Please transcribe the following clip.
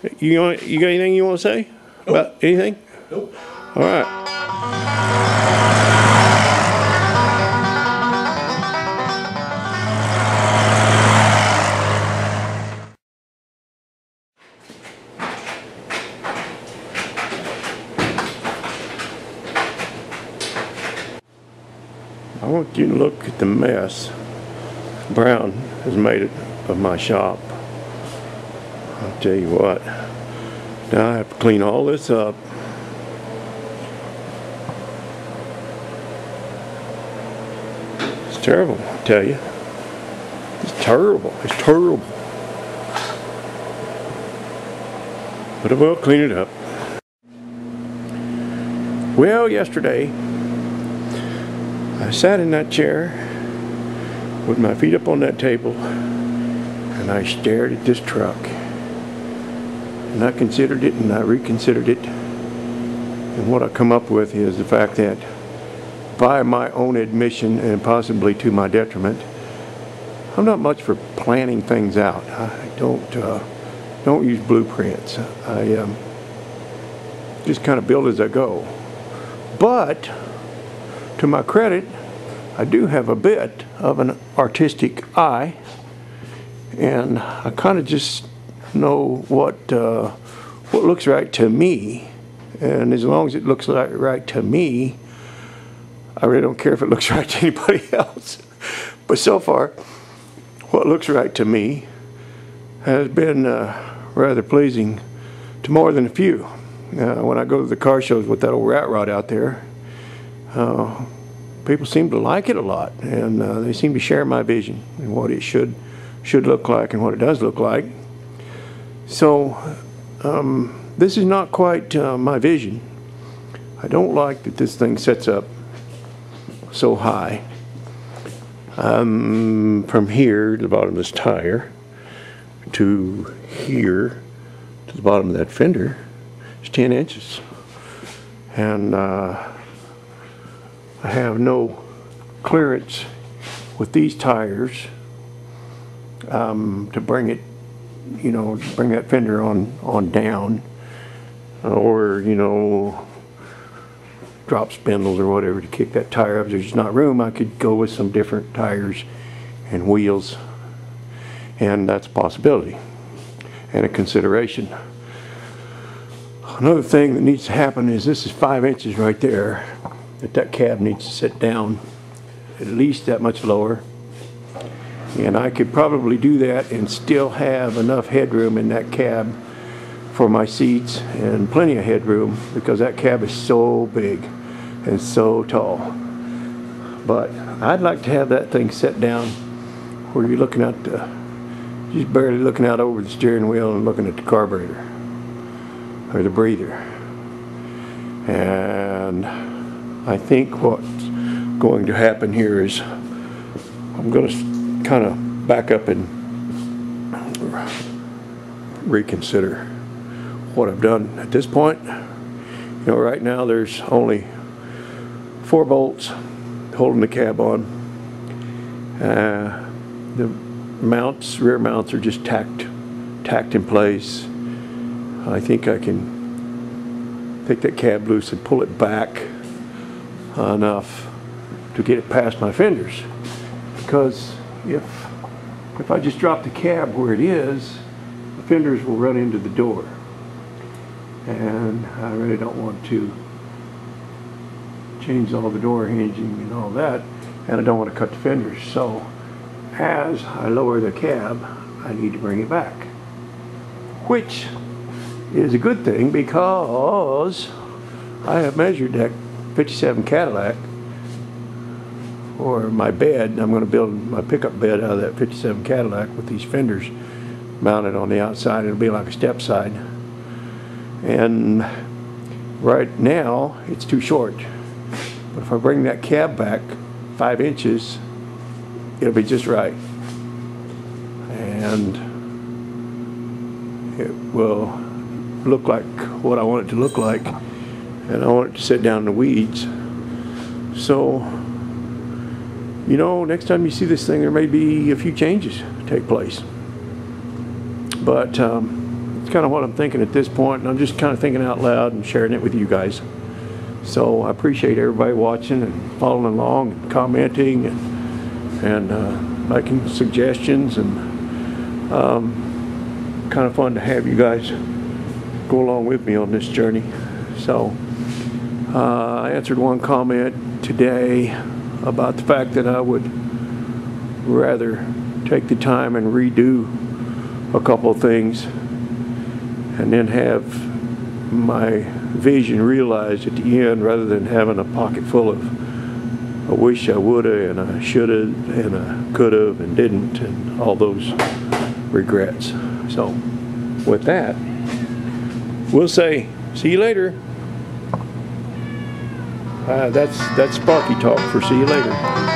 You got anything you want to say about anything? Nope. All right. I want you to look at the mess Brown has made of my shop. I'll tell you what. Now I have to clean all this up. It's terrible, I tell you. It's terrible. It's terrible. But I will clean it up. Well, yesterday I sat in that chair with my feet up on that table and I stared at this truck. And I considered it and I reconsidered it. And what I come up with is the fact that by my own admission and possibly to my detriment, I'm not much for planning things out. I don't use blueprints. I just kind of build as I go. But to my credit, I do have a bit of an artistic eye, and I kind of just know what looks right to me. And as long as it looks right to me, I really don't care if it looks right to anybody else. But so far, what looks right to me has been rather pleasing to more than a few. When I go to the car shows with that old rat rod out there, people seem to like it a lot, and they seem to share my vision and what it should look like and what it does look like. So this is not quite my vision. I don't like that this thing sets up so high. From here to the bottom of this tire to here to the bottom of that fender is 10 inches. And I have no clearance with these tires to bring it, bring that fender on down, or drop spindles or whatever to kick that tire up. There's just not room. I could go with some different tires and wheels, and that's a possibility and a consideration. Another thing that needs to happen is this is 5 inches right there, that cab needs to sit down at least that much lower, and I could probably do that and still have enough headroom in that cab for my seats, and plenty of headroom because that cab is so big and so tall. But I'd like to have that thing set down where you're looking at just barely looking out over the steering wheel and looking at the carburetor or the breather. And I think what's going to happen here is I'm going to kind of back up and reconsider what I've done at this point. Right now there's only 4 bolts holding the cab on. The rear mounts are just tacked in place. I think I can take that cab loose and pull it back enough to get it past my fenders. Because if I just drop the cab where it is, the fenders will run into the door. And I really don't want to change all the door hinging and all that, and I don't want to cut the fenders. So as I lower the cab, I need to bring it back, which is a good thing because I have measured that 57 Cadillac for my bed. I'm going to build my pickup bed out of that 57 Cadillac with these fenders mounted on the outside. It'll be like a step side. And right now it's too short, but if I bring that cab back 5 inches, it'll be just right, and it will look like what I want it to look like, and I want it to sit down in the weeds. So next time you see this thing, there may be a few changes take place, but it's kind of what I'm thinking at this point, and I'm just kind of thinking out loud and sharing it with you guys. So I appreciate everybody watching and following along and commenting and making suggestions, and kind of fun to have you guys go along with me on this journey. So I answered one comment today about the fact that I would rather take the time and redo a couple of things and then have my vision realized at the end, rather than having a pocket full of I wish I woulda and I shoulda and I coulda and didn't and all those regrets. So with that, we'll say see you later. That's Sparky talk for see you later.